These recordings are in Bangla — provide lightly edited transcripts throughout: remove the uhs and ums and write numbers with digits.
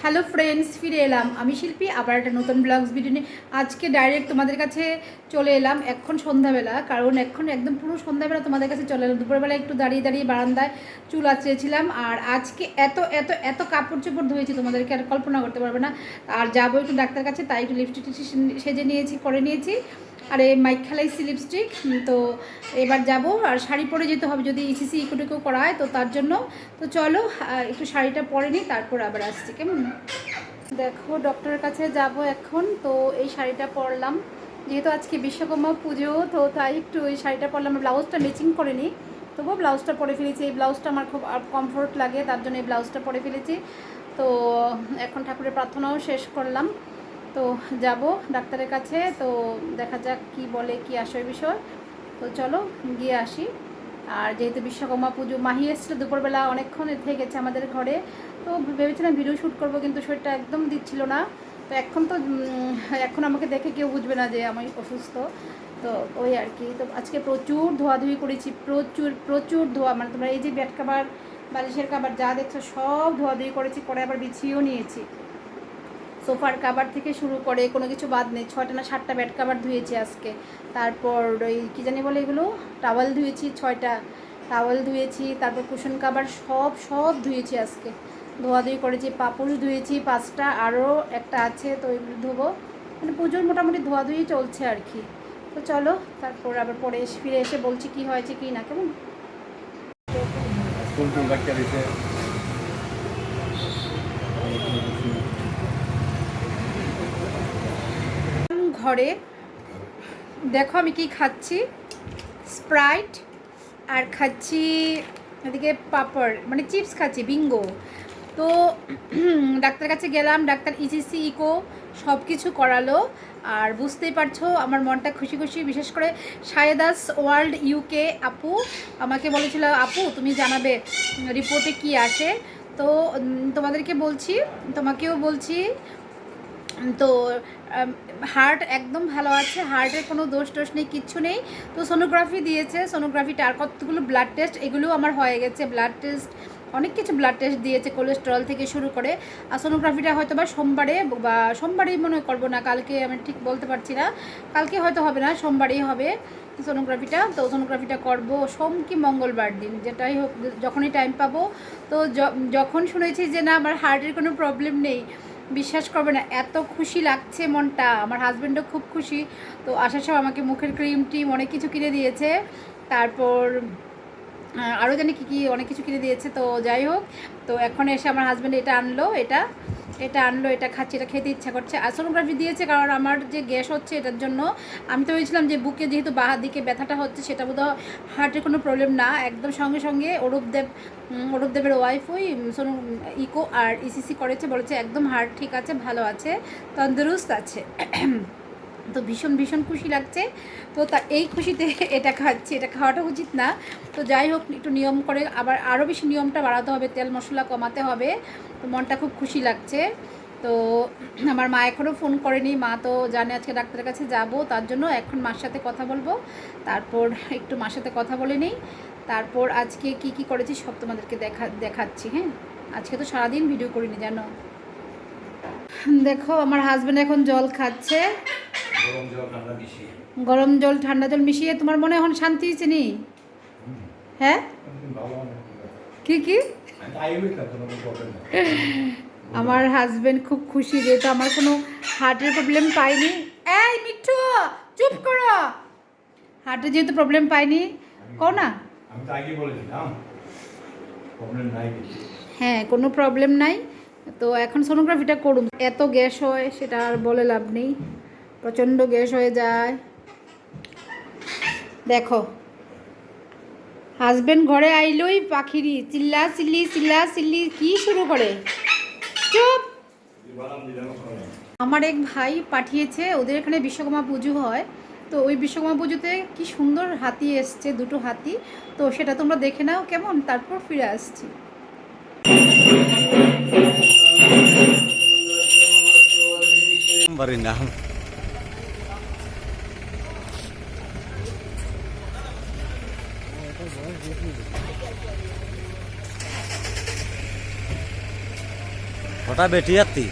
হ্যালো ফ্রেন্ডস, ফিরে এলাম আমি শিল্পী আবার একটা নতুন ব্লগস ভিডিও নিয়ে। আজকে ডাইরেক্ট তোমাদের কাছে চলে এলাম এখন সন্ধ্যাবেলা, কারণ এখন একদম পুরো সন্ধ্যাবেলা তোমাদের কাছে চলে এলাম। দুপুরবেলা একটু দাঁড়িয়ে দাঁড়িয়ে বারান্দায় চুল আঁচড়েছিলাম, আর আজকে এত এত এত কাপড় চোপড় ধুয়েছি তোমাদেরকে আর কল্পনা করতে পারবে না। আর যাবো একটু ডাক্তার কাছে, তাই একটু লিপস্টিক সেজে নিয়েছি, করে নিয়েছি। আর এই মাইক খেলাইছি লিপস্টিক, তো এবার যাব আর শাড়ি পরে যেতে হবে যদি ইসিসি ইকোটিকো করায়, তো তার জন্য তো চলো একটু শাড়িটা পরে নিই, তারপর আবার আসছি। কেমন দেখো, ডক্টরের কাছে যাব এখন, তো এই শাড়িটা পরলাম যেহেতু আজকে বিশ্বকর্মা পুজো, তো তাই একটু এই শাড়িটা পরলাম। ব্লাউজটা ম্যাচিং করে নিই, তবুও ব্লাউজটা পরে ফেলেছি। এই ব্লাউজটা আমার খুব কমফোর্ট লাগে, তার জন্য এই ব্লাউজটা পরে ফেলেছি। তো এখন ঠাকুরের প্রার্থনাও শেষ করলাম, তো যাব ডাক্তারের কাছে, তো দেখা যাক কি বলে, কি আসে বিষয়। তো চলো গিয়ে আসি। আর যেহেতু বিশ্বকর্মা পুজো, মাহি এসেছিলো দুপুরবেলা, অনেকক্ষণ থেকেছে আমাদের ঘরে, তো ভেবেছিলাম ভিডিও শ্যুট করবো, কিন্তু শরীরটা একদম দিচ্ছিল না। তো এখন আমাকে দেখে কেউ বুঝবে না যে আমি অসুস্থ, তো ওই আর কি। তো আজকে প্রচুর ধোয়াধুয়ি করেছি, প্রচুর প্রচুর ধোয়া, মানে তোমরা এই যে বেড কাভার, বালিশের কাভার যা দেখছো সব ধোয়াধুয়ি করেছি, করে আবার বিছিয়েও নিয়েছি। সোফার কাভার থেকে শুরু করে কোনো কিছু বাদ নেই, 6টা না 7টা বেড কাভার ধুয়েছি আজকে। তারপর ওই কী জানি বলে এগুলো, টাওয়াল ধুয়েছি 6টা টাওয়াল ধুয়েছি। তারপর কুশন কাভার সব ধুয়েছি আজকে, ধোয়াধুয়ি করেছি। পাপোশ ধুয়েছি 5টা, আরও একটা আছে, তো ওইগুলো ধোবো। মানে পুজোর মোটামুটি ধোয়াধুয়ি চলছে আর কি। তো চলো তারপর আবার পরে ফিরে এসে বলছি কি হয়েছে কি না। কেমন ঘরে দেখো আমি কি খাচ্ছি, স্প্রাইট, আর খাচ্ছি এদিকে পাপড়, মানে চিপস খাচ্ছি, বিঙ্গো। তো ডাক্তার কাছে গেলাম, ডাক্তার ইসিসি ইকো সব কিছু করালো। আর বুঝতেই পারছো আমার মনটা খুশি খুশি। বিশেষ করে সায়েদাস ওয়ার্ল্ড ইউকে আপু আমাকে বলেছিল, আপু তুমি জানাবে রিপোর্টে কি আসে। তো তোমাদেরকে বলছি, তোমাকেও বলছি, তো হার্ট একদম ভালো আছে, হার্টের কোনো দোষ নেই, কিচ্ছু নেই। তো সোনোগ্রাফি দিয়েছে, সোনোগ্রাফিটা আর কতগুলো ব্লাড টেস্ট এগুলো আমার হয়ে গেছে, ব্লাড টেস্ট অনেক কিছু ব্লাড টেস্ট দিয়েছে, কোলেস্টেরল থেকে শুরু করে। আর সোনোগ্রাফিটা হয়তো বা সোমবারেই মনে করবো না, কালকে আমি ঠিক বলতে পারছি না, কালকে হয়তো হবে না, সোমবারেই হবে সোনোগ্রাফিটা। তো সোনোগ্রাফিটা করবো সোম কি মঙ্গলবার দিন, যেটাই হোক, যখনই টাইম পাবো। তো যখন শুনেছি যে না আমার হার্টের কোনো প্রবলেম নেই, বিশ্বাস করবে না এত খুশি লাগছে মনটা। আমার হাজব্যান্ডও খুব খুশি, তো আসার সময় আমাকে মুখের ক্রিম টিম অনেক কিছু কিনে দিয়েছে। তারপর আরও জানি কী অনেক কিছু কিনে দিয়েছে। তো যাই হোক, তো এখন এসে আমার হাজব্যান্ড এটা আনলো, এটা খাচ্ছি, এটা খেতে ইচ্ছা করছে। আর সোনোগ্রাফি দিয়েছে কারণ আমার যে গ্যাস হচ্ছে এটার জন্য। আমি তো ভেবেছিলাম যে বুকে যেহেতু বাঁ দিকে ব্যথাটা হচ্ছে, সেটা বোধহয় হার্টের কোনো প্রবলেম না। একদম সঙ্গে সঙ্গে অরূপদেবের ওয়াইফ ওই ইকো আর ইসিসি করেছে, বলেছে একদম হার্ট ঠিক আছে, ভালো আছে, তন্দুরুস্ত আছে। তো ভীষণ ভীষণ খুশি লাগছে। তো এই খুশিতে এটা খাচ্ছি, এটা খাওয়াটা উচিত না। তো যাই হোক, একটু নিয়ম করে আবার আরও বেশি নিয়মটা বাড়াতে হবে, তেল মশলা কমাতে হবে। তো মনটা খুব খুশি লাগছে। তো আমার মা এখনও ফোন করেনি, মা তো জানে আজকে ডাক্তারের কাছে যাব, তার জন্য এখন মার সাথে কথা বলবো। তারপর একটু মার সাথে কথা বলে নিই, তারপর আজকে কি করেছি সব তোমাদেরকে দেখাচ্ছি। হ্যাঁ, আজকে তো সারাদিন ভিডিও করিনি জানো। দেখো আমার হাজব্যান্ড এখন জল খাচ্ছে, গরম জল ঠান্ডা জল মিশিয়ে। তোমার মনে এখন শান্তি হয়েছে নি? হ্যাঁ, কি আমার হাজব্যান্ড খুব খুশি, যেহেতু আমার কোনো হার্টের প্রবলেম পাইনি। এই মিঠু চুপ করো, হার্টের যেহেতু প্রবলেম পাইনি, কও না। হ্যাঁ, কোনো প্রবলেম নাই। তো এখন সোনোগ্রাফিটা করুন। এত গ্যাস হয় সেটা আর বলে লাভ নেই, প্রচণ্ড গ্যাস হয়ে যায়। দেখো হাজব্যান্ড ঘরে আইলই পাখিরি চিল্লা চিল্লি কি শুরু করে। চুপ। আমার এক ভাই পাঠিয়েছে, ওদের এখানে বিশ্বকর্মা পুজো হয়, তো ওই বিশ্বকর্মা পুজোতে কি সুন্দর হাতি এসছে, 2টো হাতি। তো সেটা তোমরা দেখে নাও কেমন, তারপর ফিরে আসছি। নাম ওটা বেটি আত্মি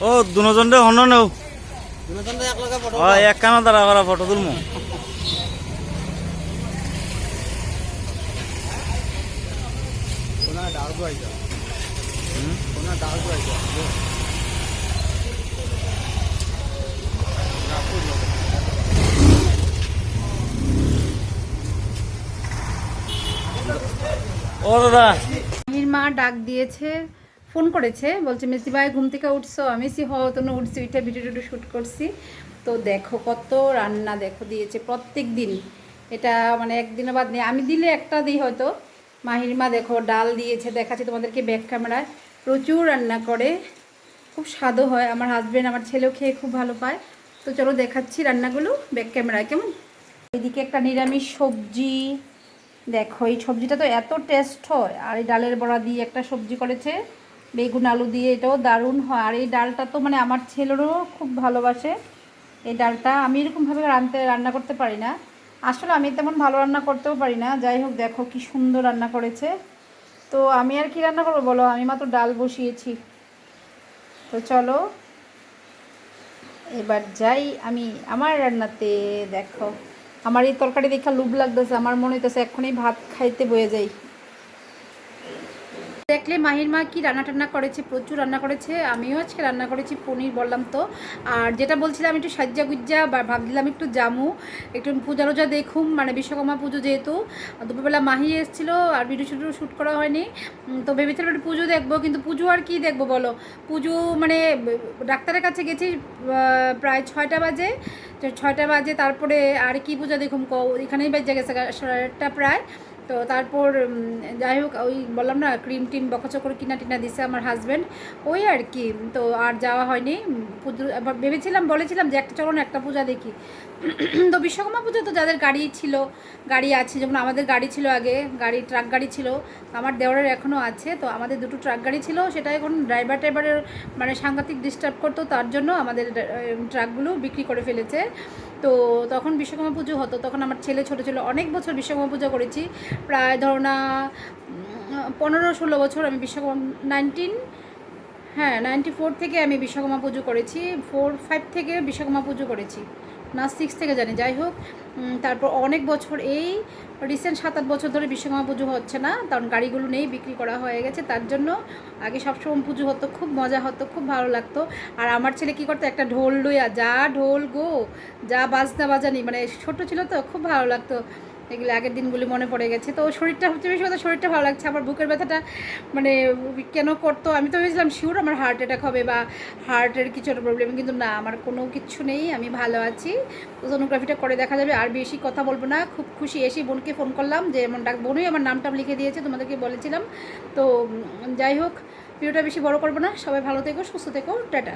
ও দুজন হন নেও এক কানা দাঁড়া করা ফটো তুলমু ও দাদা মাহির মা ডাক দিয়েছে, ফোন করেছে, বলছে মেসি ভাই ঘুম থেকে উঠছো? আমি সি হতো না, উঠছি, ওইটা ভিডিও টিডিও শ্যুট করছি। তো দেখো কত রান্না দেখো দিয়েছে প্রত্যেক দিন, এটা মানে একদিনও বাদ নেই। আমি দিলে একটা দিই হয়তো। মাহির মা দেখো ডাল দিয়েছে, দেখাচ্ছি তোমাদেরকে ব্যাক ক্যামেরায়। প্রচুর রান্না করে, খুব স্বাদও হয়। আমার হাজব্যান্ড আমার ছেলেও খেয়ে খুব ভালো পায়। তো চলো দেখাচ্ছি রান্নাগুলো ব্যাক ক্যামেরায় কেমন। এদিকে একটা নিরামিষ সবজি, দেখো এই সবজিটা তো এত টেস্ট হয়। আর এই ডালের বড়া দিয়ে একটা সবজি করেছে বেগুন আলু দিয়ে, এটাও দারুণ হয়। আর এই ডালটা তো মানে আমার ছেলেরও খুব ভালোবাসে এই ডালটা। আমি এরকমভাবে রান্না করতে পারি না, আসলে আমি তেমন ভালো রান্না করতেও পারি না। যাই হোক দেখো কি সুন্দর রান্না করেছে। তো আমি আর কি রান্না করবো বলো, আমি মাত্র ডাল বসিয়েছি। তো চলো এবার যাই আমি আমার রান্নাতে। দেখো আমার এই তরকারি দেখা লোভ লাগতেছে, আমার মনে হইতেছে এক্ষুনি ভাত খাইতে বয়ে যাই। দেখলে মাহির মা কি রান্না টান্না করেছে, প্রচুর রান্না করেছে। আমিও আজকে রান্না করেছি পনির, বললাম তো। আর যেটা বলছিলাম একটু সাজ্জা গুজ্জা বা ভাবছিলাম একটু জামু, একটু পূজা রোজা দেখুম, মানে বিশ্বকর্মা পুজো যেহেতু। দুপুরবেলা মাহি এসেছিলো আর ভিডিও শুডিও শ্যুট করা হয়নি, তো ভেবেছিলাম একটু পুজো দেখবো। কিন্তু পুজো আর কি দেখবো বলো, পুজো মানে ডাক্তারের কাছে গেছি প্রায় 6টা বাজে। 6টা বাজে তারপরে আর কি পূজা দেখুম, এখানেই বেজে গেছে 8:30 প্রায়। তো তারপর যাই হোক ওই বললাম না ক্রিম টিম বকাচকর কিনা টিনা দিছে আমার হাজব্যান্ড, ওই আর কি। তো আর যাওয়া হয়নি পুজো। ভেবেছিলাম বলেছিলাম যে চলো না একটা পূজা দেখি। তো বিশ্বকর্মা পুজো তো যাদের গাড়ি ছিল, গাড়ি আছে, যেমন আমাদের গাড়ি ছিল আগে, ট্রাক গাড়ি ছিল, আমার দেওরের এখনও আছে। তো আমাদের দুটো ট্রাক গাড়ি ছিল, সেটা এখন ড্রাইভারের মানে সাংঘাতিক ডিস্টার্ব করতো, তার জন্য আমাদের ট্রাকগুলো বিক্রি করে ফেলেছে। তো তখন বিশ্বকর্মা পুজো হতো, তখন আমার ছেলে ছোটো ছিল। অনেক বছর বিশ্বকর্মা পুজো করেছি, প্রায় ধরো না 15-16 বছর আমি বিশ্বকর্মা 94 থেকে আমি বিশ্বকর্মা পুজো করেছি। 4-5 থেকে বিশ্বকর্মা পুজো করেছি, না 6 থেকে জানি। যাই হোক তারপর অনেক বছর, এই রিসেন্ট 7-8 বছর ধরে বিশ্বকর্মা পুজো হচ্ছে না, কারণ গাড়িগুলো নেই, বিক্রি করা হয়ে গেছে। তার জন্য আগে সবসময় পুজো হতো, খুব মজা হতো, খুব ভালো লাগতো। আর আমার ছেলে কী করতো, একটা ঢোল লইয়া, যা ঢোল গো, যা বাজনা বাজানি, মানে ছোটো ছিল তো খুব ভালো লাগতো। এগুলো আগের দিনগুলি মনে পড়ে গেছে। তো শরীরটা হচ্ছে বেশি কথা, শরীরটা ভালো লাগছে। আমার বুকের ব্যথাটা মানে কেন করতো, আমি তো ভেবেছিলাম শিওর আমার হার্ট অ্যাটাক হবে বা হার্টের কিছু একটা প্রবলেম, কিন্তু না, আমার কোনো কিছু নেই, আমি ভালো আছি। তো সোনোগ্রাফিটা করে দেখা যাবে। আর বেশি কথা বলবো না, খুব খুশি। এসে বোনকে ফোন করলাম, যে এমন বোনই আমার নামটা লিখে দিয়েছে, তোমাদেরকে বলেছিলাম। তো যাই হোক ভিডিওটা বেশি বড় করবো না, সবাই ভালো থেকো, সুস্থ থেকো, টাটা।